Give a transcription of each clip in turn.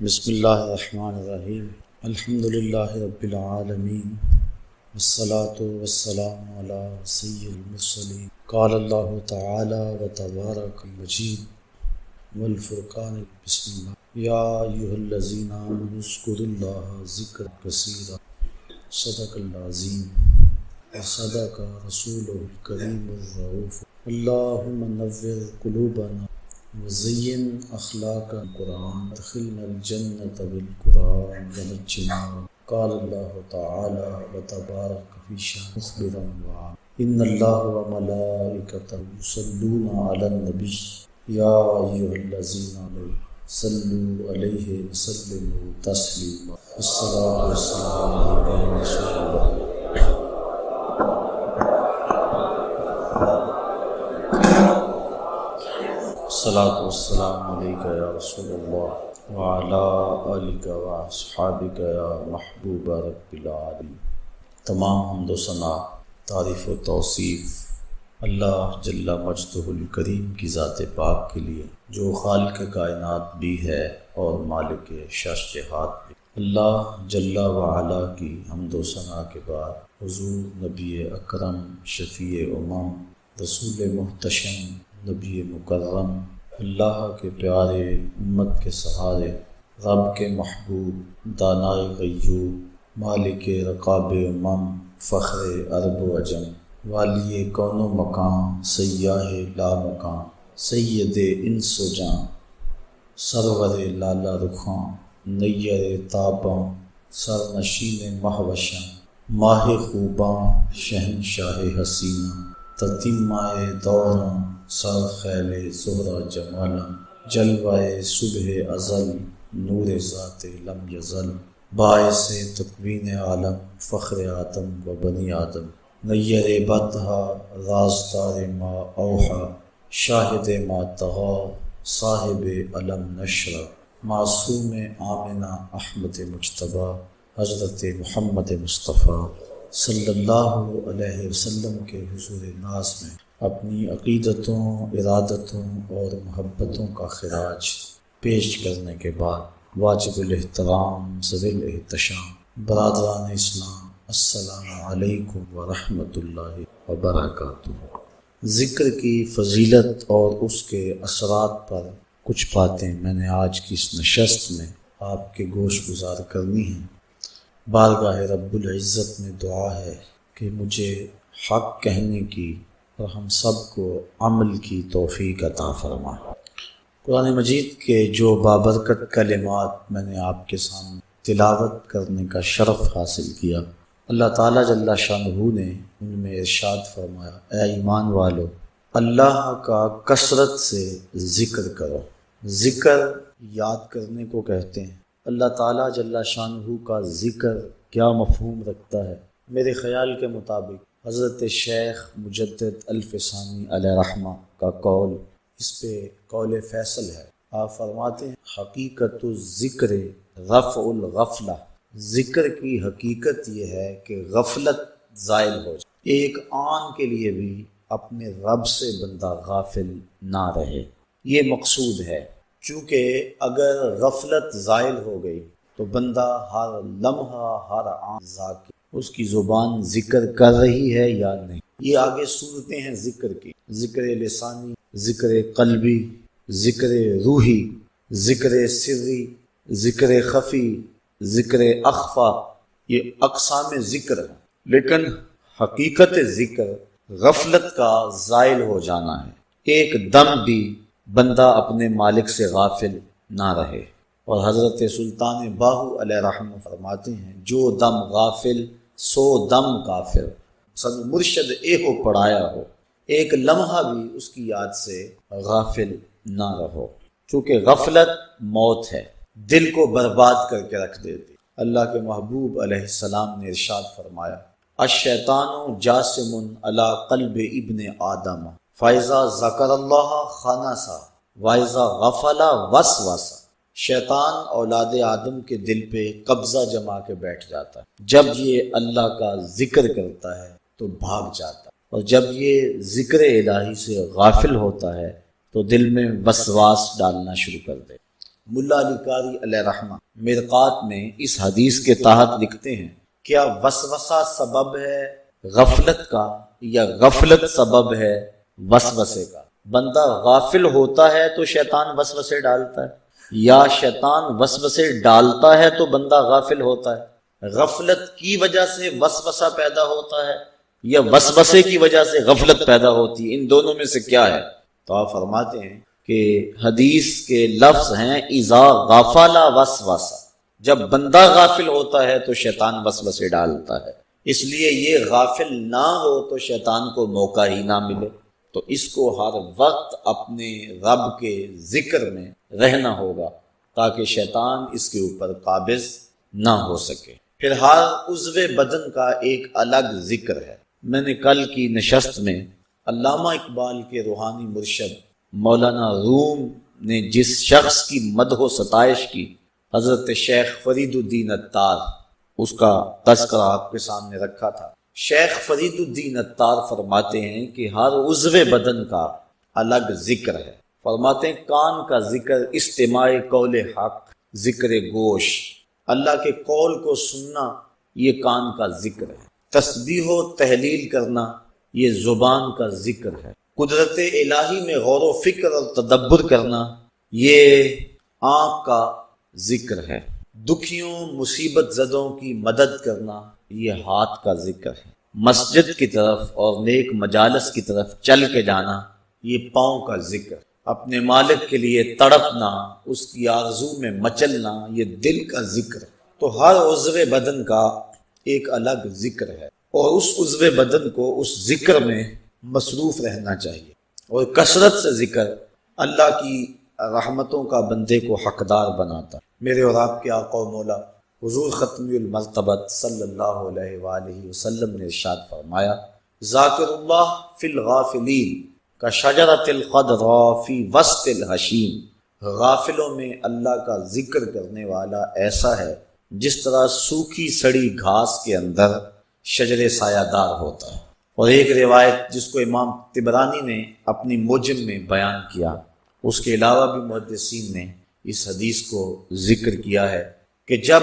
بسم اللہ الرحمن الرحیم الحمد للہ رب العالمین والصلاة والسلام علی سید المرسلین قال اللہ تعالی وتبارک المجید والفرقان بسم اللہ یا ایھا الذین آمنوا اذکروا اللہ ذکرا کثیرا صدق العظیم وصدق رسولہ الکریم الرؤوف اللہم نور قلوبنا وزین اخلاق القرآن ادخلنا الجنة بالقرآن ونجنا قال اللہ تعالی وتبارک فی شأن مخبرا وعا ان اللہ وملائکتہ یصلون علی النبی یا ایھا الذین آمنوا صلوا علیہ وسلموا تسلیما الصلاۃ والسلام علی رسول اللہ الصلاۃ والسلام علیک یا رسول اللہ وعلی آلک واصحابک یا محبوب رب العالمین۔ تمام حمد و ثنا، تعریف و توصیف اللہ جل مجدہ الکریم کی ذات پاک کے لیے جو خالق کائنات بھی ہے اور مالک شش جہات بھی۔ اللہ جل وعلا کی حمد و ثنا کے بعد حضور نبی اکرم شفیع امم رسول محتشم نبی مکرم اللہ کے پیارے امت کے سہارے رب کے محبوب دانائے غیوب مالک رقاب امم فخر عرب و عجم والی کون و مقام سیاہ لا مقام سید انس و جان سرور لالا رخاں نیر تاباں سرنشین مہوشاں ماہ خوباں شہنشاہ حسینہ تتیمائے دوراں سر خیل زہرہ جمالا جلوائے صبح ازل نور ذات لم یزل باعث تکوین عالم فخر آدم و بنی آدم نیر بطحا رازدار ما اوحا شاہد ما طغا صاحب علم نشرہ معصوم آمنہ احمد مجتبیٰ حضرت محمد مصطفیٰ صلی اللہ علیہ وسلم کے حضور ناز میں اپنی عقیدتوں ارادتوں اور محبتوں کا خراج پیش کرنے کے بعد واجب الاحترام ذوی الاحتشام برادران اسلام السلام علیکم ورحمۃ اللہ وبرکاتہ۔ ذکر کی فضیلت اور اس کے اثرات پر کچھ باتیں میں نے آج کی اس نشست میں آپ کے گوش گزار کرنی ہیں۔ بارگاہ رب العزت میں دعا ہے کہ مجھے حق کہنے کی اور ہم سب کو عمل کی توفیق عطا فرمائے۔ قرآن مجید کے جو بابرکت کلمات میں نے آپ کے سامنے تلاوت کرنے کا شرف حاصل کیا، اللہ تعالیٰ جل شانہ نے ان میں ارشاد فرمایا، اے ایمان والو اللہ کا کثرت سے ذکر کرو۔ ذکر یاد کرنے کو کہتے ہیں۔ اللہ تعالیٰ جل شانہ کا ذکر کیا مفہوم رکھتا ہے؟ میرے خیال کے مطابق حضرت شیخ مجدد الفسانی علیہ رحمہ کا قول اس پہ قول فیصل ہے۔ آپ فرماتے ہیں حقیقت الذکر رفع الغفلہ، ذکر کی حقیقت یہ ہے کہ غفلت زائل ہو جائے، ایک آن کے لیے بھی اپنے رب سے بندہ غافل نہ رہے، یہ مقصود ہے۔ چونکہ اگر غفلت زائل ہو گئی تو بندہ ہر لمحہ ہر آن ذاکر، اس کی زبان ذکر کر رہی ہے یا نہیں۔ یہ آگے صورتیں ہیں ذکر کی، ذکر لسانی، ذکر قلبی، ذکر روحی، ذکر سری، ذکر خفی، ذکر اخفا، یہ اقسام ذکر ہیں۔ لیکن حقیقت ذکر غفلت کا زائل ہو جانا ہے، ایک دم بھی بندہ اپنے مالک سے غافل نہ رہے۔ اور حضرت سلطان باہو علیہ رحمہ فرماتے ہیں جو دم غافل سو دم کافر، سن مرشد اے ہو پڑھایا ہو، ایک لمحہ بھی اس کی یاد سے غافل نہ رہو، چونکہ غفلت موت ہے، دل کو برباد کر کے رکھ دیتی۔ اللہ کے محبوب علیہ السلام نے ارشاد فرمایا الشیطان جاسم علی قلب ابن آدم فاذا ذکر اللہ خنسا واذا غفل وسوسہ۔ شیطان اولاد آدم کے دل پہ قبضہ جما کے بیٹھ جاتا ہے، جب یہ اللہ کا ذکر کرتا ہے تو بھاگ جاتا ہے، اور جب یہ ذکر الہی سے غافل ہوتا ہے تو دل میں وسواس ڈالنا شروع کر دے۔ ملا علی قاری علیہ رحمہ مرقات میں اس حدیث کے تحت لکھتے ہیں، کیا وسوسہ سبب ہے غفلت کا یا غفلت سبب ہے وسوسے کا؟ بندہ غافل ہوتا ہے تو شیطان وسوسے ڈالتا ہے، یا شیطان وسوسے ڈالتا ہے تو بندہ غافل ہوتا ہے؟ غفلت کی وجہ سے وسوسہ پیدا ہوتا ہے یا وسوسے کی وجہ سے غفلت پیدا ہوتی ہے؟ ان دونوں میں سے کیا ہے؟ تو آپ فرماتے ہیں کہ حدیث کے لفظ ہیں اذا غفل وسوسہ، جب بندہ غافل ہوتا ہے تو شیطان وسوسے ڈالتا ہے، اس لیے یہ غافل نہ ہو تو شیطان کو موقع ہی نہ ملے، تو اس کو ہر وقت اپنے رب کے ذکر میں رہنا ہوگا تاکہ شیطان اس کے اوپر قابض نہ ہو سکے۔ پھر ہر عضو بدن کا ایک الگ ذکر ہے۔ میں نے کل کی نشست میں علامہ اقبال کے روحانی مرشد مولانا روم نے جس شخص کی مدح و ستائش کی، حضرت شیخ فرید الدین عطار، اس کا تذکرہ آپ کے سامنے رکھا تھا۔ شیخ فرید الدین عطار فرماتے ہیں کہ ہر عضو بدن کا الگ ذکر ہے۔ فرماتے ہیں کان کا ذکر استماع قول حق، ذکر گوش، اللہ کے قول کو سننا یہ کان کا ذکر ہے۔ تسبیح و تحلیل کرنا یہ زبان کا ذکر ہے۔ قدرت الہی میں غور و فکر اور تدبر کرنا یہ آنکھ کا ذکر ہے۔ دکھیوں مصیبت زدوں کی مدد کرنا یہ ہاتھ کا ذکر ہے۔ مسجد کی طرف اور نیک مجالس کی طرف چل کے جانا یہ پاؤں کا ذکر۔ اپنے مالک کے لیے تڑپنا، اس کی آرزو میں مچلنا یہ دل کا ذکر ہے۔ تو ہر عضو بدن کا ایک الگ ذکر ہے اور اس عضو بدن کو اس ذکر میں مصروف رہنا چاہیے، اور کثرت سے ذکر اللہ کی رحمتوں کا بندے کو حقدار بناتا۔ میرے اور آپ کے آقا و مولا حضور ختم المرتبت صلی اللہ علیہ وآلہ وسلم نے ارشاد فرمایا، ذاکر اللہ فی الغافلین کا شجرۃ الخضراء فی وسط الحشیم، غافلوں میں اللہ کا ذکر کرنے والا ایسا ہے جس طرح سوکھی سڑی گھاس کے اندر شجر سایہ دار ہوتا ہے۔ اور ایک روایت جس کو امام طبرانی نے اپنی موجم میں بیان کیا، اس کے علاوہ بھی محدثین نے اس حدیث کو ذکر کیا ہے کہ جب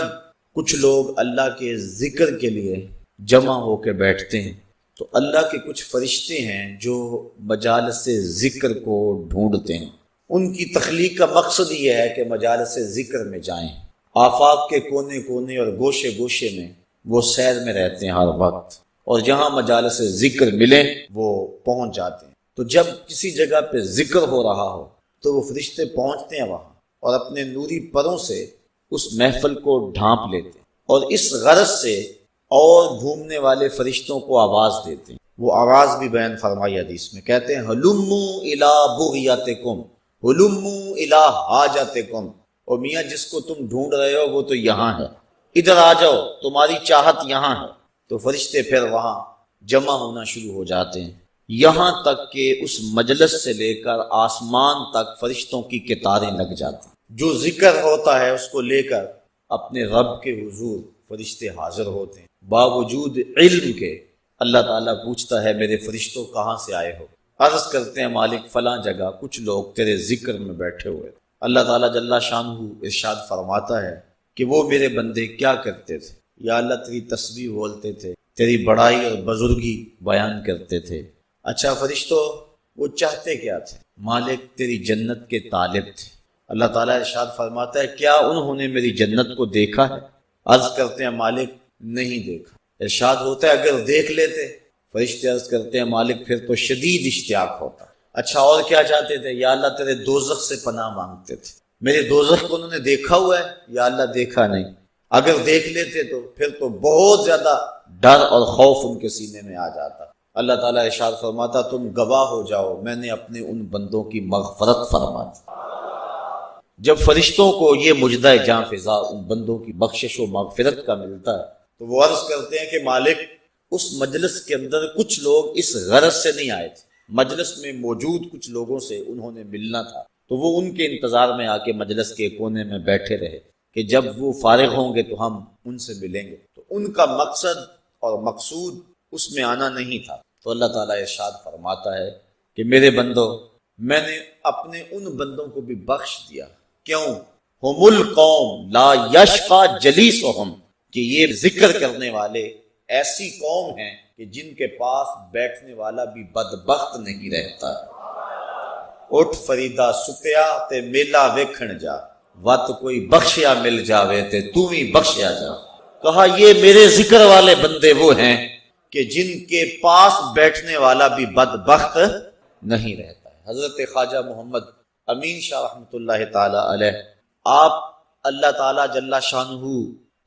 کچھ لوگ اللہ کے ذکر کے لیے جمع ہو کے بیٹھتے ہیں تو اللہ کے کچھ فرشتے ہیں جو مجالس ذکر کو ڈھونڈتے ہیں۔ ان کی تخلیق کا مقصد یہ ہے کہ مجالس ذکر میں جائیں، آفاق کے کونے کونے اور گوشے گوشے میں وہ سیر میں رہتے ہیں ہر وقت، اور جہاں مجالس ذکر ملے وہ پہنچ جاتے ہیں۔ تو جب کسی جگہ پہ ذکر ہو رہا ہو تو وہ فرشتے پہنچتے ہیں وہاں اور اپنے نوری پروں سے اس محفل کو ڈھانپ لیتے ہیں، اور اس غرض سے اور گھومنے والے فرشتوں کو آواز دیتے ہیں۔ وہ آواز بھی بیان فرمائی حدیث میں، کہتے ہیں ہلموا الی بغیتکم، ہلموا الی حاجتکم، اور میاں جس کو تم ڈھونڈ رہے ہو وہ تو یہاں ہے، ادھر آ جاؤ، تمہاری چاہت یہاں ہے۔ تو فرشتے پھر وہاں جمع ہونا شروع ہو جاتے ہیں، یہاں تک کہ اس مجلس سے لے کر آسمان تک فرشتوں کی قطاریں لگ جاتی ہیں۔ جو ذکر ہوتا ہے اس کو لے کر اپنے رب کے حضور فرشتے حاضر ہوتے ہیں، باوجود علم کے اللہ تعالیٰ پوچھتا ہے میرے فرشتوں کہاں سے آئے ہو؟ عرض کرتے ہیں مالک فلاں جگہ کچھ لوگ تیرے ذکر میں بیٹھے ہوئے۔ اللہ تعالیٰ جل شانہ ارشاد فرماتا ہے کہ وہ میرے بندے کیا کرتے تھے؟ یا اللہ تیری تسبیح بولتے تھے، تیری بڑائی اور بزرگی بیان کرتے تھے۔ اچھا فرشتوں وہ چاہتے کیا تھے؟ مالک تیری جنت کے طالب تھے۔ اللہ تعالیٰ ارشاد فرماتا ہے کیا انہوں نے میری جنت کو دیکھا ہے؟ عرض کرتے ہیں مالک نہیں دیکھا۔ ارشاد ہوتا ہے اگر دیکھ لیتے؟ فرشتے عرض کرتے ہیں مالک پھر تو شدید اشتیاق ہوتا۔ اچھا اور کیا چاہتے تھے؟ یا اللہ تیرے دوزخ سے پناہ مانگتے تھے، میرے دوزخ کو انہوں نے دیکھا ہوا ہے؟ یا اللہ دیکھا نہیں۔ اگر دیکھ لیتے تو پھر تو بہت زیادہ ڈر اور خوف ان کے سینے میں آ جاتا۔ اللہ تعالیٰ ارشاد فرماتا تم گواہ ہو جاؤ میں نے اپنے ان بندوں کی مغفرت فرما دی۔ جب فرشتوں کو یہ مجدہ جاں فضا ان بندوں کی بخشش و مغفرت کا ملتا ہے تو وہ عرض کرتے ہیں کہ مالک اس مجلس کے اندر کچھ لوگ اس غرض سے نہیں آئے تھے، مجلس میں موجود کچھ لوگوں سے انہوں نے ملنا تھا، تو وہ ان کے انتظار میں آ کے مجلس کے کونے میں بیٹھے رہے کہ جب وہ فارغ ہوں گے تو ہم ان سے ملیں گے۔ تو ان کا مقصد اور مقصود اس میں آنا نہیں تھا۔ تو اللہ تعالیٰ ارشاد فرماتا ہے کہ میرے بندو میں نے اپنے ان بندوں کو بھی بخش دیا۔ کیوں؟ ہم القوم لا یشقی جلیسہم، کہ یہ ذکر کرنے والے ایسی قوم ہیں کہ جن کے پاس بیٹھنے والا بھی بدبخت نہیں رہتا۔ اٹھ فریدا ستیا تے میلا ویکھن جا، وت کوئی بخشیا مل جاوے تے تو ہی بخشیا جا۔ کہا یہ میرے ذکر والے بندے وہ ہیں کہ جن کے پاس بیٹھنے والا بھی بدبخت نہیں رہتا ہے۔ حضرت خواجہ محمد امین شاہ رحمۃ اللہ تعالی علیہ، آپ اللہ تعالی جل شانہ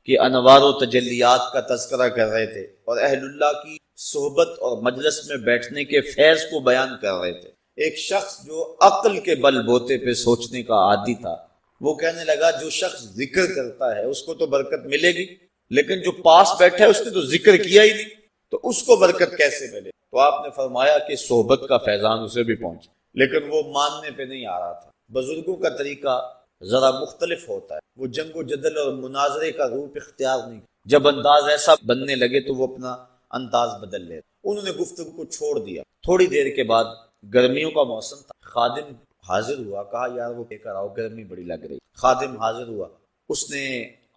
کے انوار و تجلیات کا تذکرہ کر رہے تھے اور اہل اللہ کی صحبت اور مجلس میں بیٹھنے کے فیض کو بیان کر رہے تھے۔ ایک شخص جو عقل کے بل بوتے پہ سوچنے کا عادی تھا، وہ کہنے لگا جو شخص ذکر کرتا ہے اس کو تو برکت ملے گی، لیکن جو پاس بیٹھا ہے اس نے تو ذکر کیا ہی نہیں، تو اس کو برکت کیسے ملے؟ تو آپ نے فرمایا کہ صحبت کا فیضان اسے بھی پہنچا، لیکن وہ ماننے پہ نہیں آ رہا تھا۔ بزرگوں کا طریقہ ذرا مختلف ہوتا ہے، وہ جنگ و جدل اور مناظرے کا روپ اختیار نہیں، جب انداز ایسا بننے لگے تو وہ اپنا انداز بدل لیتے۔ انہوں نے گفتگو کو چھوڑ دیا۔ تھوڑی دیر کے بعد گرمیوں کا موسم تھا، خادم حاضر ہوا، کہا یار وہ لے کر آؤ، گرمی بڑی لگ رہی۔ خادم حاضر ہوا، اس نے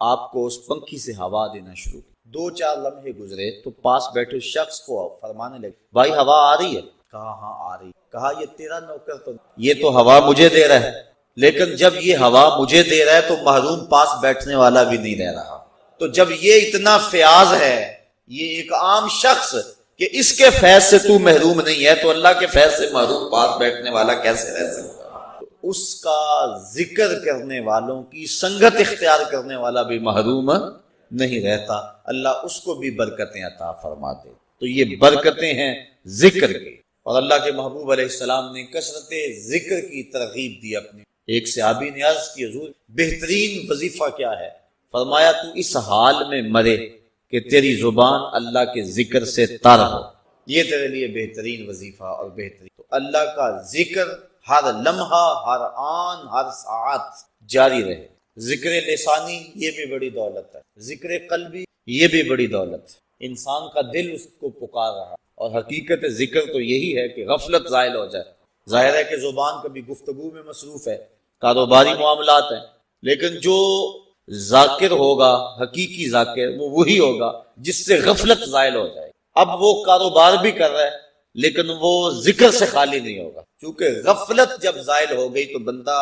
آپ کو اس پنکھی سے ہوا دینا شروع کی۔ 2-4 لمحے گزرے تو پاس بیٹھے شخص کو فرمانے لگے بھائی ہوا آ رہی ہے؟ کہا ہاں آ رہی۔ کہا یہ تیرا نوکر تو یہ تو ہوا مجھے دے رہا ہے، لیکن جب یہ ہوا مجھے دے رہا ہے تو محروم پاس بیٹھنے والا بھی نہیں رہ رہا، تو جب یہ اتنا فیاض ہے، یہ ایک عام شخص کہ اس کے فیض سے تو محروم نہیں ہے، تو اللہ کے فیض سے محروم پاس بیٹھنے والا کیسے رہ سکتا؟ اس کا ذکر کرنے والوں کی سنگت اختیار کرنے والا بھی محروم نہیں رہتا، اللہ اس کو بھی برکتیں عطا فرما دے۔ تو یہ برکتیں ہیں ذکر کی، اور اللہ کے محبوب علیہ السلام نے کثرت ذکر کی ترغیب دی اپنی۔ ایک صحابی نے عرض کی حضور بہترین وظیفہ کیا ہے؟ فرمایا تو اس حال میں مرے کہ تیری زبان اللہ کے ذکر سے تر ہو، یہ تیرے لیے بہترین وظیفہ اور بہترین۔ تو اللہ کا ذکر ہر لمحہ، ہر آن، ہر ساعت جاری رہے۔ ذکر لسانی یہ بھی بڑی دولت ہے، ذکر قلبی یہ بھی بڑی دولت ہے۔ انسان کا دل اس کو پکار رہا، اور حقیقت ذکر تو یہی ہے کہ غفلت زائل ہو جائے۔ ظاہر ہے کہ زبان کبھی گفتگو میں مصروف ہے، کاروباری معاملات ہیں، لیکن جو ذاکر ہوگا، حقیقی ذاکر، وہ وہی ہوگا جس سے غفلت زائل ہو جائے۔ اب وہ کاروبار بھی کر رہا ہے لیکن وہ ذکر سے خالی نہیں ہوگا، کیونکہ غفلت جب زائل ہو گئی تو بندہ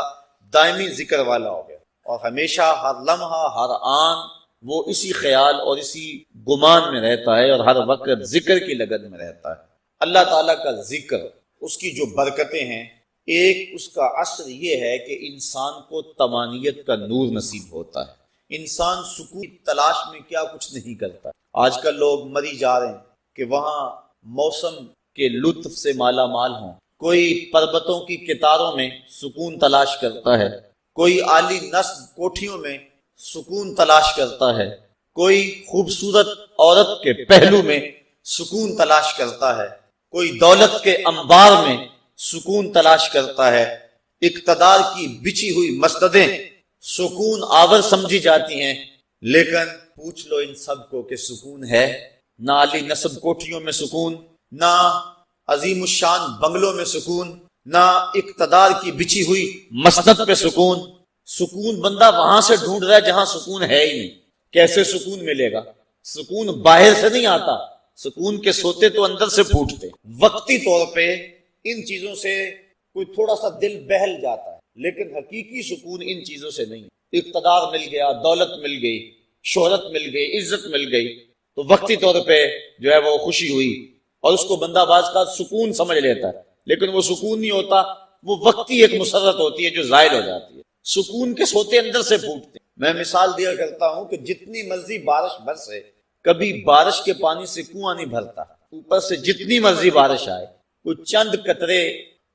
دائمی ذکر والا ہو گیا، اور ہمیشہ ہر لمحہ، ہر آن وہ اسی خیال اور اسی گمان میں رہتا ہے، اور ہر وقت ذکر کی لگن میں رہتا ہے۔ اللہ تعالیٰ کا ذکر، اس کی جو برکتیں ہیں، ایک اس کا اثر یہ ہے کہ انسان کو طمانینت کا نور نصیب ہوتا ہے۔ انسان سکون کی تلاش میں کیا کچھ نہیں کرتا۔ آج کل لوگ مری جا رہے ہیں کہ وہاں موسم کے لطف سے مالا مال ہوں، کوئی پربتوں کی کتاروں میں سکون تلاش کرتا ہے، کوئی عالی نصب کوٹھیوں میں سکون تلاش کرتا ہے، کوئی خوبصورت عورت کے پہلو میں سکون تلاش کرتا ہے، کوئی دولت کے انبار میں سکون تلاش کرتا ہے۔ اقتدار کی بچھی ہوئی مسندیں سکون آور سمجھی جاتی ہیں، لیکن پوچھ لو ان سب کو کہ سکون ہے؟ نہ عالی نصب کوٹھیوں میں سکون، نہ عظیم الشان بنگلوں میں سکون، نہ اقتدار کی بچھی ہوئی مسند پہ سکون۔ سکون بندہ وہاں سے ڈھونڈ رہا ہے جہاں سکون ہے ہی نہیں۔ کیسے سکون ملے گا؟ سکون باہر سے نہیں آتا، سکون کے سوتے تو اندر سے پھوٹتے۔ وقتی طور پہ ان چیزوں سے کوئی تھوڑا سا دل بہل جاتا ہے، لیکن حقیقی سکون ان چیزوں سے نہیں۔ اقتدار مل گیا، دولت مل گئی، شہرت مل گئی، عزت مل گئی، تو وقتی طور پہ جو ہے وہ خوشی ہوئی، اور اس کو بندہ بعض کا سکون سمجھ لیتا ہے، لیکن وہ سکون نہیں ہوتا، وہ وقتی ایک مسرت ہوتی ہے جو زائل ہو جاتی ہے۔ سکون کے سوتے اندر سے پھوٹتے ہیں۔ میں مثال دیا کرتا ہوں کہ جتنی مرضی بارش برسے، کبھی بارش کے پانی سے کنواں نہیں بھرتا، اوپر سے جتنی مرضی بارش آئے، کوئی چند قطرے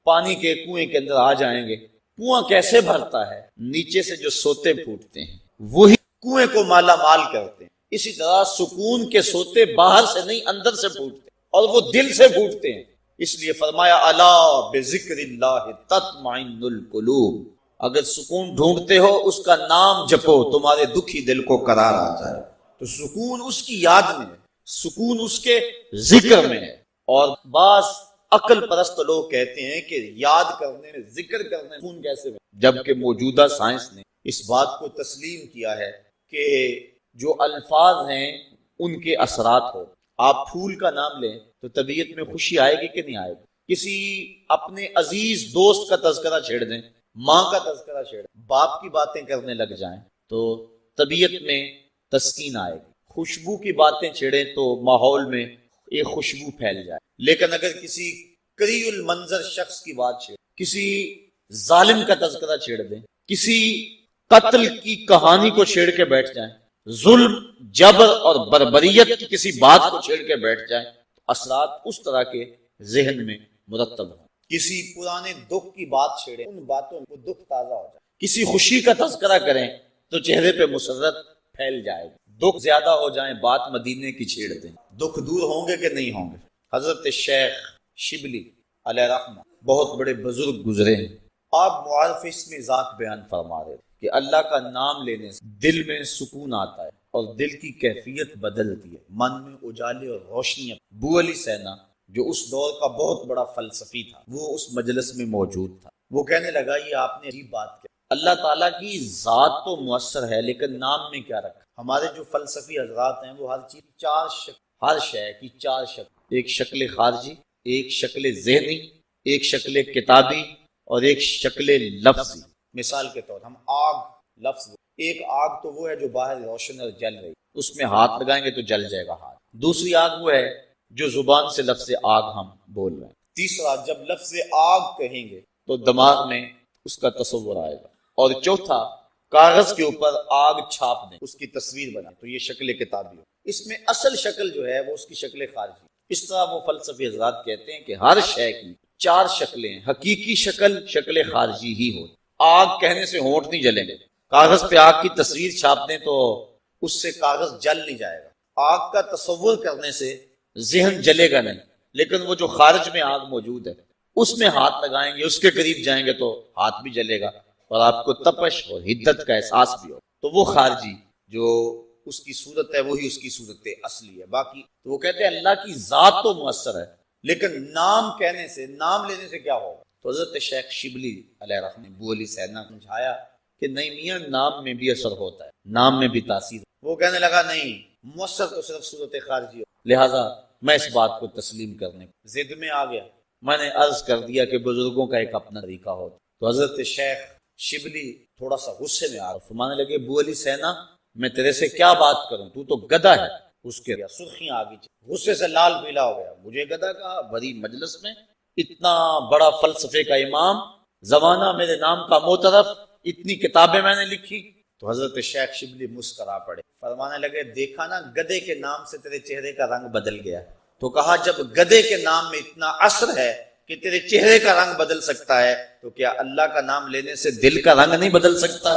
پانی کے کنویں کے اندر آ جائیں گے، کنواں کیسے بھرتا ہے؟ نیچے سے جو سوتے پھوٹتے ہیں وہی کنویں کو مالا مال کرتے ہیں۔ اسی طرح سکون کے سوتے باہر سے نہیں اندر سے پھوٹتے، اور وہ دل سے پھوٹتے ہیں۔ اس لیے فرمایا الا بذکر اللہ تطمئن القلوب، اگر سکون ڈھونڈتے ہو اس کا نام جپو، تمہارے دکھی دل کو قرار آ جائے۔ تو سکون اس کی یاد میں ہے، سکون اس کے ذکر میں ہے۔ اور بعض عقل پرست لوگ کہتے ہیں کہ یاد کرنے میں، ذکر کرنے میں سکون کیسے ہے؟ جبکہ موجودہ سائنس نے اس بات کو تسلیم کیا ہے کہ جو الفاظ ہیں ان کے اثرات ہو. آپ پھول کا نام لیں تو طبیعت میں خوشی آئے گی کہ نہیں آئے گی؟ کسی اپنے عزیز دوست کا تذکرہ چھیڑ دیں، ماں کا تذکرہ چھیڑ دیں، باپ کی باتیں کرنے لگ جائیں تو طبیعت میں تسکین آئے گی. خوشبو کی باتیں چھیڑیں تو ماحول میں ایک خوشبو پھیل جائے. لیکن اگر کسی قریء المنظر شخص کی بات چھیڑ، کسی ظالم کا تذکرہ چھیڑ دیں، کسی قتل کی کہانی کو چھیڑ کے بیٹھ جائیں، ظلم، جبر اور بربریت کی کسی بات کو چھیڑ کے بیٹھ جائیں تو اثرات اس طرح کے ذہن میں مرتب ہوں. کسی پرانے دکھ کی بات چھیڑیں، ان باتوں کو دکھ تازہ ہو جائے. کسی خوشی کا تذکرہ کریں تو چہرے پہ مسرت پھیل جائے گی. دکھ زیادہ ہو جائیں، بات مدینے کی چھیڑ دیں، دکھ دور ہوں گے کہ نہیں ہوں گے. حضرت شیخ شبلی علیہ رحمہ بہت بڑے بزرگ گزرے ہیں. آپ معارف اسم ذات بیان فرما رہے کہ اللہ کا نام لینے سے دل میں سکون آتا ہے اور دل کی کیفیت بدلتی ہے، من میں اجالے اور روشنی. ابو علی سینا جو اس دور کا بہت بڑا فلسفی تھا وہ اس مجلس میں موجود تھا. وہ کہنے لگا یہ آپ نے عجیب بات کی، اللہ تعالیٰ کی ذات تو مؤثر ہے لیکن نام میں کیا رکھا؟ ہمارے جو فلسفی حضرات ہیں وہ ہر چیز چار شکل، ہر شے کی چار شکل، ایک شکل خارجی، ایک شکل ذہنی، ایک شکل کتابی اور ایک شکل لفظی. مثال کے طور ہم آگ لفظ، ایک آگ تو وہ ہے جو باہر روشن اور جل رہی، اس میں ہاتھ لگائیں گے تو جل جائے گا ہاتھ. دوسری آگ وہ ہے جو زبان سے لفظ آگ ہم بول رہے ہیں. تیسرا جب لفظ آگ کہیں گے تو دماغ میں اس کا تصور آئے گا. اور چوتھا کاغذ کے اوپر آگ چھاپ دیں، اس کی تصویر بنا، تو یہ شکل کتابی ہو. اس میں اصل شکل جو ہے وہ اس کی شکل خارجی. اس طرح وہ فلسفی حضرات کہتے ہیں کہ ہر شے کی چار شکلیں، حقیقی شکل شکل خارجی ہی ہو. آگ کہنے سے ہونٹ نہیں جلیں گے، کاغذ پہ آگ کی تصویر چھاپ دیں تو اس سے کاغذ جل نہیں جائے گا. آگ کا تصور کرنے سے ذہن جلے گا نہیں، لیکن وہ جو خارج میں آگ موجود ہے اس میں ہاتھ لگائیں گے، اس کے قریب جائیں گے تو ہاتھ بھی جلے گا اور آپ کو تپش اور حدت کا احساس بھی ہو. تو وہ خارجی جو اس کی صورت ہے وہی اس کی صورت اصلی ہے. باقی تو وہ کہتے ہیں اللہ کی ذات تو مؤثر ہے لیکن نام کہنے سے، نام لینے سے کیا ہوگا؟ تو حضرت شیخ شبلی علیہ رحمہ ابو علی سینا نے سمجھایا کہ نہیں میاں، نام میں بھی اثر ہوتا ہے، نام میں بھی تاثیر. وہ کہنے لگا نہیں، مؤثر تو صرف صورت خارجی ہو. لہٰذا میں اس بات کو تسلیم کرنے ضد میں آ گیا. میں نے عرض کر دیا کہ بزرگوں کا ایک اپنا طریقہ ہوتا. تو حضرت شیخ شبلی تھوڑا سا غصے میں آ رہا، فرمانے لگے ابو علی سینا میں تیرے سے کیا بات کروں، تو گدھا ہے. اس کے سرخیاں آگے غصے سے لال پیلا ہو گیا. مجھے گدھا کہا؟ بڑی مجلس میں اتنا بڑا فلسفے کا امام، زمانہ میرے نام کا معترف، اتنی کتابیں میں نے لکھی. تو حضرت شیخ شبلی مسکرا پڑے، فرمانے لگے دیکھا نا گدھے کے نام سے تیرے چہرے کا رنگ بدل گیا. تو کہا جب گدھے کے نام میں اتنا اثر ہے کہ تیرے چہرے کا رنگ بدل سکتا ہے تو کیا اللہ کا نام لینے سے دل کا رنگ نہیں بدل سکتا؟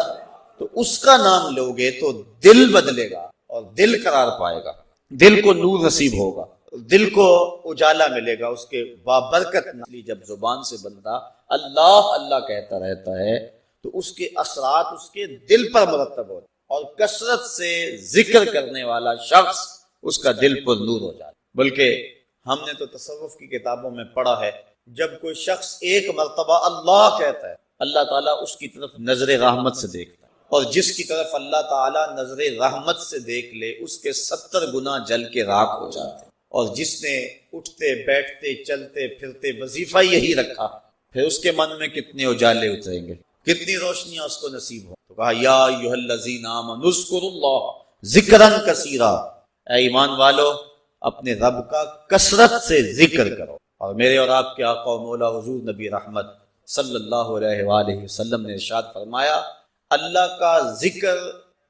تو اس کا نام لوگے تو دل بدلے گا اور دل قرار پائے گا، دل کو نور نصیب ہوگا، دل کو اجالا ملے گا. اس کے بابرکت نام جب زبان سے بندہ اللہ اللہ کہتا رہتا ہے تو اس کے اثرات اس کے دل پر مرتب ہوتے، اور کثرت سے ذکر کرنے والا شخص اس کا دل پر نور ہو جاتا. بلکہ ہم نے تو تصوف کی کتابوں میں پڑھا ہے جب کوئی شخص ایک مرتبہ اللہ کہتا ہے اللہ تعالیٰ اس کی طرف نظر رحمت سے دیکھتا ہے، اور جس کی طرف اللہ تعالیٰ نظر رحمت سے دیکھ لے اس کے 70 گنا جل کے راکھ ہو جاتے ہیں. اور جس نے اٹھتے بیٹھتے چلتے پھرتے وظیفہ یہی رکھا، پھر اس کے من میں کتنے اجالے اتریں گے، کتنی روشنیاں اس کو نصیب ہوں. تو کہا یا ایھا الذین آمنوا اذکروا اللہ ذکرا کثیرا، اے ایمان والو اپنے رب کا کثرت سے ذکر کرو. اور میرے اور آپ کے آقا و مولا حضور نبی رحمت صلی اللہ علیہ وآلہ وسلم نے ارشاد فرمایا اللہ کا ذکر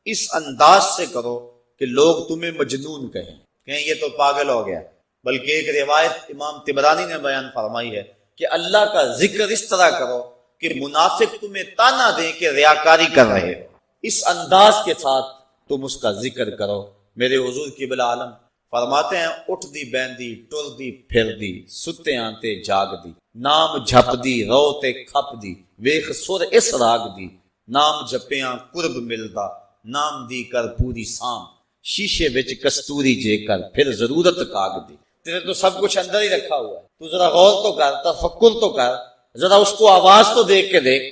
اس انداز سے کرو کہ لوگ تمہیں مجنون کہیں یہ تو پاگل ہو گیا. بلکہ ایک روایت امام طبرانی نے بیان فرمائی ہے کہ اللہ کا ذکر اس طرح کرو کہ منافق تمہیں تانا دیں کہ ریاکاری کر رہے ہو. اس انداز کے ساتھ تم اس کا ذکر کرو. میرے حضور قبلہ عالم فرماتے ہیں اٹھ دی بیندی ٹر دی پھر دی ستے آنتے جاگ دی نام جھپ دی روتے کھپ دی ویخ سر اس راگ دی نام جپیاں قرب ملدا نام دی کر پوری سام شیشے وچ کستوری جے کر پھر ضرورت کاگ دی. تیرے تو سب کچھ اندر ہی رکھا ہوا ہے، تو ذرا غور تو کر، تفکر تو کر، ذرا اس کو آواز تو دیکھ کے دیکھ.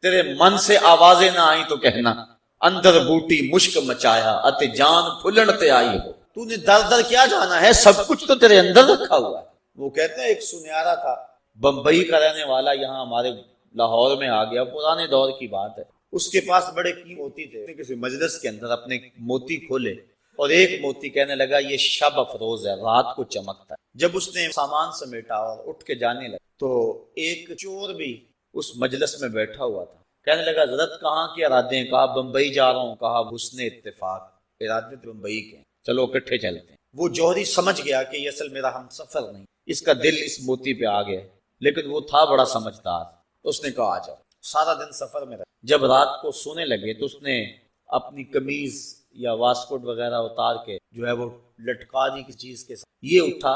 تیرے من سے آوازیں نہ آئیں تو کہنا اندر بوٹی مشک مچایا اتے جان پھلن تے آئی ہو. تو نے در در کیا جانا ہے، سب کچھ تو تیرے اندر رکھا ہوا ہے. وہ کہتے ہیں ایک سنیارا تھا بمبئی کا رہنے والا، یہاں ہمارے لاہور میں آ گیا، پرانے دور کی بات ہے. اس کے پاس بڑے قیمتی موتی تھے. کسی مجلس کے اندر اپنے موتی کھولے اور ایک موتی کہنے لگا یہ شب افروز ہے، رات کو چمکتا ہے. جب اس نے سامان سمیٹا اور اٹھ کے جانے لگا تو ایک چور بھی اس مجلس میں بیٹھا ہوا تھا. کہنے لگا حضرت کہاں کے ارادے ہیں؟ کہا بمبئی جا رہا ہوں. کہا حسن اتفاق، ارادے تو بمبئی کے ہیں، چلو اکٹھے چلتے ہیں. وہ جوہری سمجھ گیا کہ یہ اصل میرا ہم سفر نہیں، اس کا دل اس موتی پہ آ گیا. لیکن وہ تھا بڑا سمجھدار، اس نے کہا آ جاؤ. سارا دن سفر میں رہا. جب رات کو سونے لگے تو اس نے اپنی قمیض یا واسکوٹ وغیرہ اتار کے جو ہے وہ لٹکا دی کسی چیز کے ساتھ. یہ اٹھا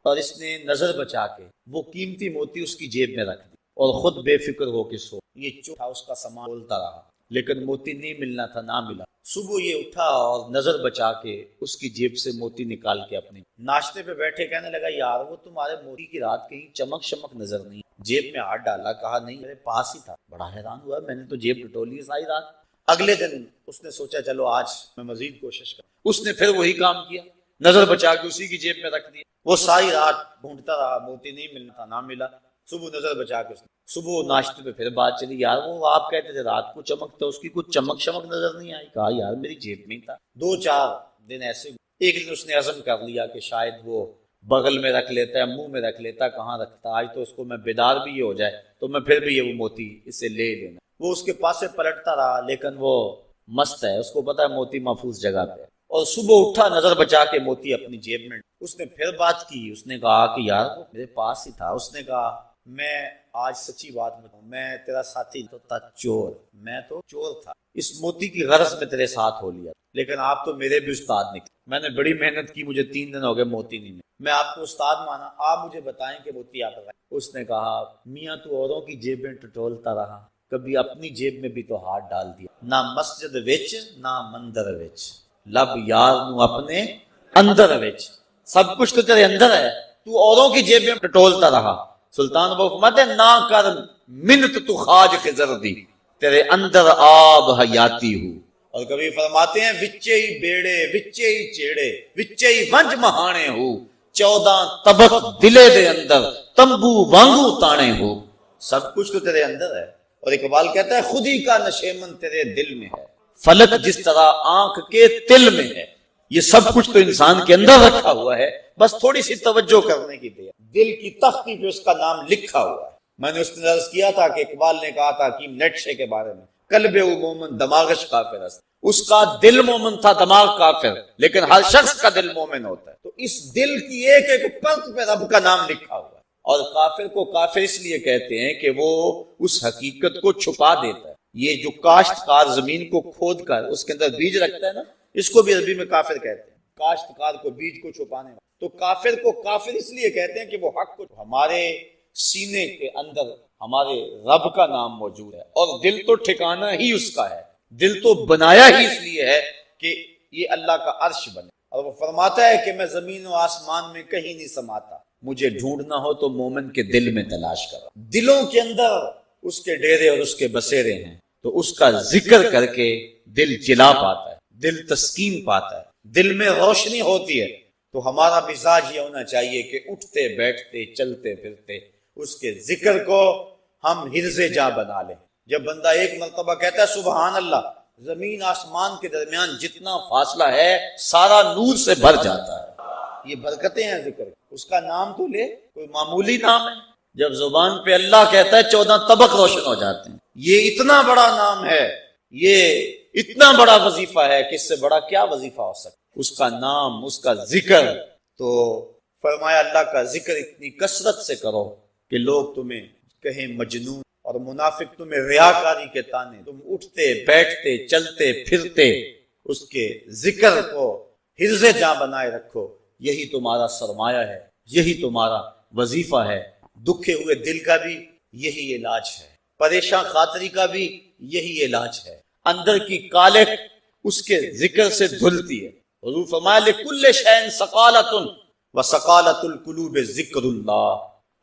اور اس نے نظر بچا کے وہ قیمتی موتی اس کی جیب میں رکھ دی اور خود بے فکر ہو کے سو. یہ چوتھا اس کا سامان بولتا رہا لیکن موتی نہیں ملنا تھا، نہ ملا. صبح یہ اٹھا اور نظر بچا کے اس کی جیب سے موتی نکال کے اپنے ناشتے پہ بیٹھے کہنے لگا یار وہ تمہارے موتی کی رات کہیں چمک شمک نظر نہیں. جیب میں ہاتھ ڈالا، کہا نہیں میرے پاس ہی تھا. بڑا حیران ہوا، میں نے تو جیب ٹٹولی ساری رات. اگلے دن اس نے سوچا چلو آج میں مزید کوشش کروں. اس نے پھر وہی کام کیا، نظر بچا کے اسی کی جیب میں رکھ دیا. وہ ساری رات ڈھونڈتا رہا، موتی نہیں ملنا تھا، نہ ملا. صبح نظر بچا کے صبح ناشتے پہ پھر بات چلی، یار وہ آپ کہتے تھے رات کو چمکتا، اس کی کچھ چمک شمک نظر نہیں آئی. کہا یار میری جیب میں ہی تھا. 2-4 دن ایسے. ایک دن اس نے عزم کر لیا کہ شاید وہ بغل میں رکھ لیتا ہے، منہ میں رکھ لیتا، کہاں رکھتا. آج تو اس کو میں بیدار بھی یہ ہو جائے تو میں پھر بھی یہ وہ موتی اس سے لے لینا. وہ اس کے پاس سے پلٹتا رہا لیکن وہ مست ہے، اس کو پتا ہے موتی محفوظ جگہ پہ. اور صبح اٹھا نظر بچا کے موتی اپنی جیب میں. اس نے پھر بات کی، اس نے کہا کہ یار میرے پاس ہی تھا. اس نے کہا میں آج سچی بات بتاؤں، میں تیرا ساتھی تو تھا چور، میں تو چور تھا، اس موتی کی غرض میں تیرے ساتھ ہو لیا، لیکن آپ تو میرے بھی استاد نکلے. میں نے بڑی محنت کی، مجھے 3 دن ہو گئے موتی نہیں ملے. میں آپ کو استاد مانا، آپ مجھے بتائیں کہ موتی آپ کا. اس نے کہا میاں تو اوروں کی جیبیں ٹٹولتا رہا، کبھی اپنی جیب میں بھی تو ہاتھ ڈال دیا. نہ مسجد وچ نہ مندر وچ، لب یار نو اپنے اندر وچ. سب کچھ تو تیرے اندر ہے، تو اوروں کی جیب میں ٹٹولتا رہا. سلطان وہ فرماتے ہیں نہ کر منت تو خاج خضر دی، تیرے اندر آب حیاتی ہو. اور کبھی فرماتے ہیں وچے ہی بیڑے وچے ہی چیڑے وچے ہی ونج مہانے ہو، 14 طبق دلے دے اندر تمبو وانگو تانے ہو. سب کچھ تو تیرے اندر ہے. اور اقبال کہتا ہے خودی کا نشیمن تیرے دل میں ہے، فلک جس طرح آنکھ کے تل میں ہے. یہ سب کچھ تو انسان کے اندر رکھا ہوا ہے، بس تھوڑی سی توجہ کرنے کی دیا. دل کی تختی پہ اس کا نام لکھا ہوا ہے. میں نے اس نے عرض کیا تھا کہ اقبال نے کہا تھا حکیم نیٹشے کے بارے میں، قلب او مومن دماغش کافر است. اس کا دل مومن تھا، دماغ کافر، لیکن ہر شخص کا دل مومن ہوتا ہے. تو اس دل کی ایک ایک پرت پہ رب کا نام لکھا ہوا ہے. اور کافر کو کافر اس لیے کہتے ہیں کہ وہ اس حقیقت کو چھپا دیتا ہے. یہ جو کاشتکار زمین کو کھود کر اس کے اندر بیج رکھتا ہے نا، اس کو بھی عربی میں کافر کہتے ہیں. کاشتکار کو بیج کو چھپانے والا. تو کافر کو کافر اس لیے کہتے ہیں کہ وہ حق کو. ہمارے سینے کے اندر ہمارے رب کا نام موجود ہے اور دل تو ٹھکانہ ہی اس کا ہے. دل تو بنایا ہی اس لیے ہے کہ یہ اللہ کا عرش بنے. اور وہ فرماتا ہے کہ میں زمین و آسمان میں کہیں نہیں سماتا، مجھے ڈھونڈنا ہو تو مومن کے دل میں تلاش کرو. دلوں کے اندر اس کے ڈیرے اور اس کے بسیرے ہیں، تو اس کا ذکر کر کے دل جلا پاتا ہے، دل تسکین پاتا ہے، دل میں روشنی ہوتی ہے. تو ہمارا مزاج یہ ہونا چاہیے کہ اٹھتے بیٹھتے چلتے پھرتے اس کے ذکر کو ہم حرز جا بنا لیں. جب بندہ ایک مرتبہ کہتا ہے سبحان اللہ، زمین آسمان کے درمیان جتنا فاصلہ ہے سارا نور سے بھر جاتا ہے. یہ برکتیں ہیں ذکر. اس کا نام تو لے، کوئی معمولی نام ہے. جب زبان پہ اللہ کہتا ہے 14 طبق روشن ہو جاتے ہیں. یہ اتنا بڑا نام ہے، یہ اتنا بڑا وظیفہ ہے کہ اس سے بڑا کیا وظیفہ ہو سکتا. اس کا نام، اس کا ذکر. تو فرمایا اللہ کا ذکر اتنی کثرت سے کرو کہ لوگ تمہیں کہیں مجنون، اور منافق تمہیں ریاکاری کے تانے. تم اٹھتے بیٹھتے چلتے پھرتے اس کے ذکر کو حرز جاں بنائے رکھو. یہی تمہارا سرمایہ ہے، یہی تمہارا وظیفہ ہے. دکھے ہوئے دل کا بھی یہی علاج ہے، پریشان خاطری کا بھی یہی علاج ہے. اندر کی کالک اس کے ذکر سے دھلتی ہے. حضور فرمایا لکل شیء سقالۃ وسقالۃ القلوب ذکر اللہ.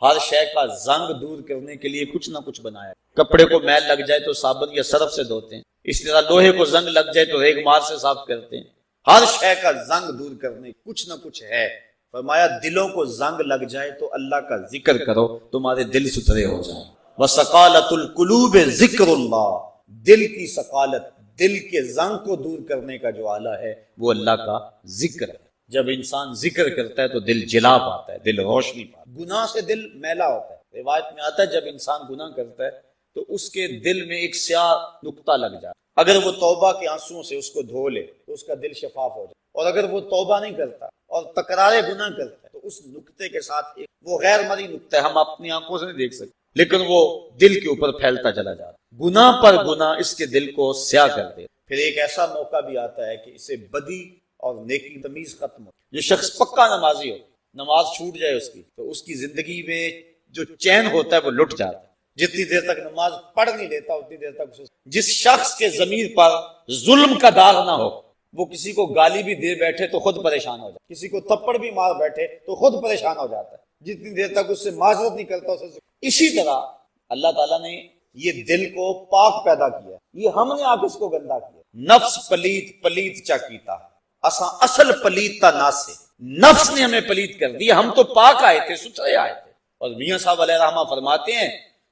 ہر شے کا زنگ دور کرنے کے لیے کچھ نہ کچھ بنایا. کپڑے کو میل لگ جائے تو صابن یا سرف سے دھوتے ہیں، اس طرح لوہے کو زنگ لگ جائے تو ریگ مار سے صاف کرتے ہیں. ہر شے کا زنگ دور کرنے کچھ نہ کچھ ہے. فرمایا دلوں کو زنگ لگ جائے تو اللہ کا ذکر کرو، تمہارے دل ستھرے ہو جائیں. وَسَقَالَةُ الْقُلُوبِ ذِكْرُ اللَّهِ، دل کی سقالت، دل کے زنگ کو دور کرنے کا جو آلہ ہے وہ اللہ کا ذکر ہے. جب انسان ذکر کرتا ہے تو دل جلا پاتا ہے، دل روشنی پاتا ہے. گناہ سے دل میلا ہوتا ہے. روایت میں آتا ہے جب انسان گناہ کرتا ہے تو اس کے دل میں ایک سیاہ نقطہ لگ جاتا ہے. اگر وہ توبہ کے آنسوؤں سے اس کو دھو لے تو اس کا دل شفاف ہو جائے، اور اگر وہ توبہ نہیں کرتا اور تکرار گناہ کرتا ہے تو اس نقطے کے ساتھ ایک وہ غیر مرئی نقطہ ہے، ہم اپنی آنکھوں سے نہیں دیکھ سکتے، لیکن وہ دل کے اوپر پھیلتا چلا جاتا ہے. گناہ پر گناہ اس کے دل کو سیاہ کر دے. پھر ایک ایسا موقع بھی آتا ہے کہ اسے بدی اور نیکی تمیز ختم ہو. جو شخص پکا نمازی ہو، نماز چھوٹ جائے اس کی تو اس کی زندگی میں جو چین ہوتا ہے وہ لٹ جاتا ہے. جتنی دیر تک نماز پڑھ نہیں لیتا اتنی دیر تک جس شخص کے ضمیر پر ظلم کا داغ نہ ہو، وہ کسی کو گالی بھی دے بیٹھے تو خود پریشان ہو جاتا ہے، کسی کو تھپڑ بھی مار بیٹھے تو خود پریشان ہو جاتا ہے جتنی دیر تک اس سے معذرت نہیں کرتا اسے. اسی طرح اللہ تعالیٰ نے یہ دل کو پاک پیدا کیا، یہ ہم نے آپ اس کو گندا کیا. نفس پلیت پلیت چا کیتا اساں اصل پلیت تا ناسے، نفس نے ہمیں پلیت کر دیا، ہم تو پاک آئے تھے، ستھرے آئے تھے. اور میاں صاحب علیہ رحمہ فرماتے ہیں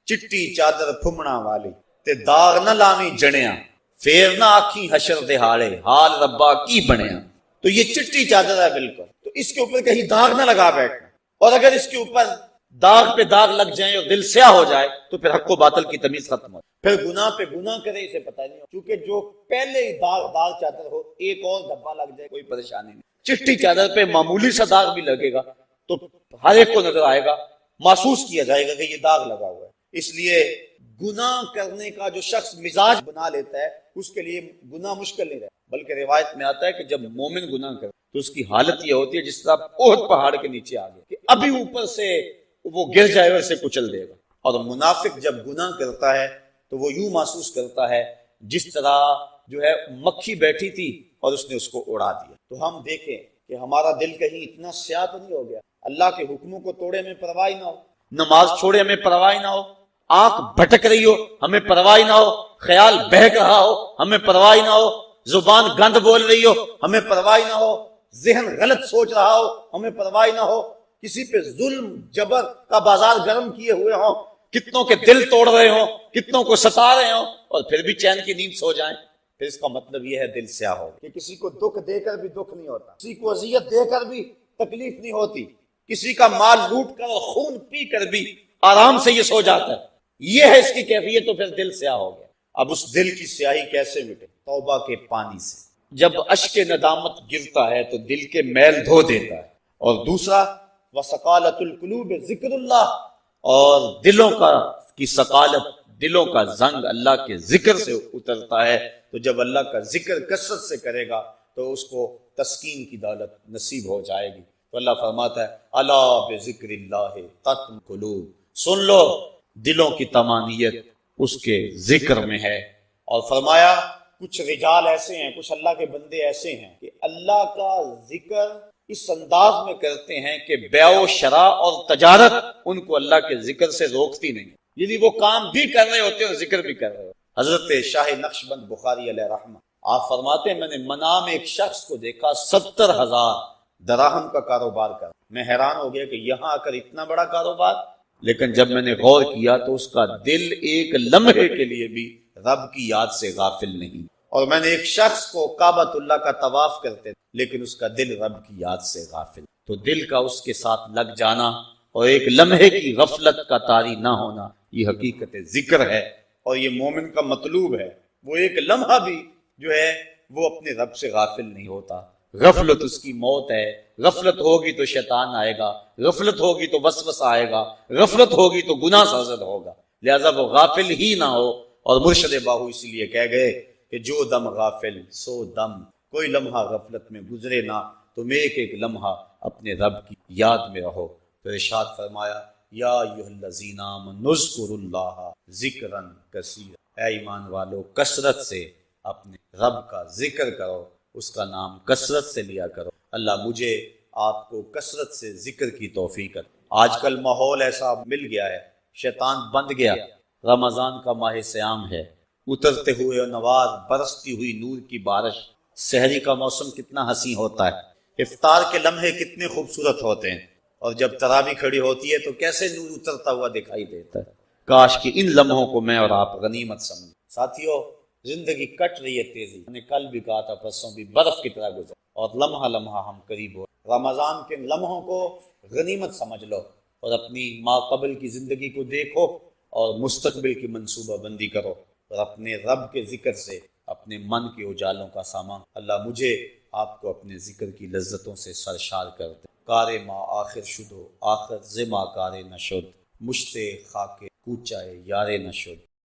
چٹی چادر پھمنا والی تے داغ نہ لاویں جڑیاں، پھر نہ آکھی حشر دہاڑے حال ربا کی بنیا. تو یہ چٹی چادر ہے بالکل، تو اس کے اوپر کہیں داغ نہ لگا بیٹھنا، اور اگر اس کے اوپر داغ پہ داغ لگ جائیں اور دل سیاہ ہو جائے تو پھر حق و باطل کی تمیز ختم ہو جائے. پھر گناہ پہ گناہ کرے اسے پتہ نہیں ہو، کیونکہ جو پہلے ہی داغ چادر ہو ایک اور دھبا لگ جائے کوئی پریشانی نہیں. چٹی چادر پہ معمولی سا داغ بھی لگے گا تو ہر ایک کو نظر آئے گا، محسوس کیا جائے گا کہ یہ داغ لگا ہوا ہے. اس لیے گناہ کرنے کا جو شخص مزاج بنا لیتا ہے اس کے لیے گناہ مشکل نہیں رہتا، بلکہ روایت میں آتا ہے کہ جب مومن گناہ کرے تو اس کی حالت یہ ہوتی ہے جس طرح احد پہاڑ کے نیچے آ گیا کہ ابھی اوپر سے وہ گر جائے ویسے کچل دے گا. اور منافق جب گناہ کرتا ہے تو وہ یوں محسوس کرتا ہے جس طرح جو ہے مکھی بیٹھی تھی اور اس نے اس کو اڑا دیا. تو ہم دیکھیں کہ ہمارا دل کہیں اتنا سیاہ تو نہیں ہو گیا، اللہ کے حکموں کو توڑے میں پرواہ نہ ہو، نماز چھوڑے ہمیں پرواہ نہ ہو، آنکھ بھٹک رہی ہو ہمیں پرواہ نہ ہو، خیال بہک رہا ہو ہمیں پرواہ نہ ہو، زبان گند بول رہی ہو ہمیں پرواہ نہ ہو، ذہن غلط سوچ رہا ہو ہمیں پرواہ نہ ہو، کسی پہ ظلم جبر کا بازار گرم کیے ہوئے ہوں، کتنوں کے دل توڑ رہے ہوں، کتنوں کو ستا رہے ہوں اور پھر بھی چین کی نیند سو جائیں، پھر اس کا مطلب یہ ہے دل سیاہ ہو کہ کسی کو دکھ دے کر بھی دکھ نہیں ہوتا، کسی کو اذیت دے کر بھی تکلیف نہیں ہوتی، کسی کا مال لوٹ کر اور خون پی کر بھی آرام سے یہ سو جاتا ہے. یہ ہے اس کی کیفیت، تو پھر دل سیاہ ہو گیا. اب اس دل کی سیاہی کیسے مٹے؟ توبہ کے پانی سے. جب اشک ندامت گرتا ہے تو دل کے میل دھو دیتا ہے. اور دوسرا وَسَقَالَةُ الْقُلُوبِ ذِكْرُ اللَّهِ، اور دلوں کی سقالت، دلوں کا زنگ اللہ کے ذکر سے اترتا ہے. تو جب اللہ کا ذکر کثرت سے کرے گا تو اس کو تسکین کی دولت نصیب ہو جائے گی. تو اللہ فرماتا ہے الا بذکر اللہ تطمئن القلوب، سن لو دلوں کی طمانینت اس کے ذکر میں ہے. اور فرمایا کچھ رجال ایسے ہیں، کچھ اللہ کے بندے ایسے ہیں کہ اللہ کا ذکر اس انداز میں کرتے ہیں کہ بیع و شراء اور تجارت ان کو اللہ کے ذکر سے روکتی نہیں، یعنی وہ کام بھی کر رہے ہوتے ہیں اور ذکر بھی کر رہے ہوتے. حضرت شاہ نقشبند بخاری علیہ رحمہ آپ فرماتے ہیں میں نے منام ایک شخص کو دیکھا 70,000 دراہم کا کاروبار کر. میں حیران ہو گیا کہ یہاں آ کر اتنا بڑا کاروبار، لیکن جب میں نے غور کیا تو اس کا دل ایک لمحے کے لیے بھی رب کی یاد سے غافل نہیں. اور میں نے ایک شخص کو کعبۃ اللہ کا طواف کرتے لیکن اس کا دل رب کی یاد سے غافل. تو دل کا اس کے ساتھ لگ جانا اور ایک لمحے کی غفلت کا طاری نہ ہونا یہ حقیقت ذکر ہے، اور یہ مومن کا مطلوب ہے. وہ ایک لمحہ بھی جو ہے وہ اپنے رب سے غافل نہیں ہوتا. غفلت اس کی موت ہے. غفلت ہوگی تو شیطان آئے گا، غفلت ہوگی تو وسوسہ آئے گا، غفلت ہوگی تو گناہ سرزد ہوگا. لہذا وہ غافل ہی نہ ہو. اور مرشد باہو اسی لیے کہہ گئے کہ جو دم غافل سو دم، کوئی لمحہ غفلت میں گزرے نہ، تم ایک ایک لمحہ اپنے رب کی یاد میں رہو. تو ارشاد فرمایا یا ایھا الذین آمنوا اذکروا اللہ ذکرا کثیرا، اے ایمان والو کثرت سے اپنے رب کا ذکر کرو، اس کا نام کثرت سے لیا کرو. اللہ مجھے آپ کو کثرت سے ذکر کی توفیق عطا آج کل ماحول ایسا مل گیا ہے، شیطان بند گیا، رمضان کا ماہ سیام ہے، اترتے ہوئے نوار، برستی ہوئی نور کی بارش، سحری کا موسم کتنا حسین ہوتا ہے، افطار کے لمحے کتنے خوبصورت ہوتے ہیں، اور جب تراویح کھڑی ہوتی ہے تو کیسے نور اترتا ہوا دکھائی دیتا ہے۔ کاش کہ ان لمحوں کو میں اور آپ غنیمت سمجھیں۔ ساتھیو، زندگی کٹ رہی ہے تیزی، میں نے کل بھی کہا تھا، پرسوں بھی، برف کی طرح گزر، اور لمحہ لمحہ ہم قریب ہو۔ رمضان کے لمحوں کو غنیمت سمجھ لو، اور اپنی ما قبل کی زندگی کو دیکھو اور مستقبل کی منصوبہ بندی کرو، اور اپنے رب کے ذکر سے اپنے من کے اجالوں کا سامان۔ اللہ مجھے آپ کو اپنے ذکر کی لذتوں سے سرشار کر دے۔ کار ما آخر شدو، آخر زما کار نشد، مشتے خاک کوچائے یار نشد۔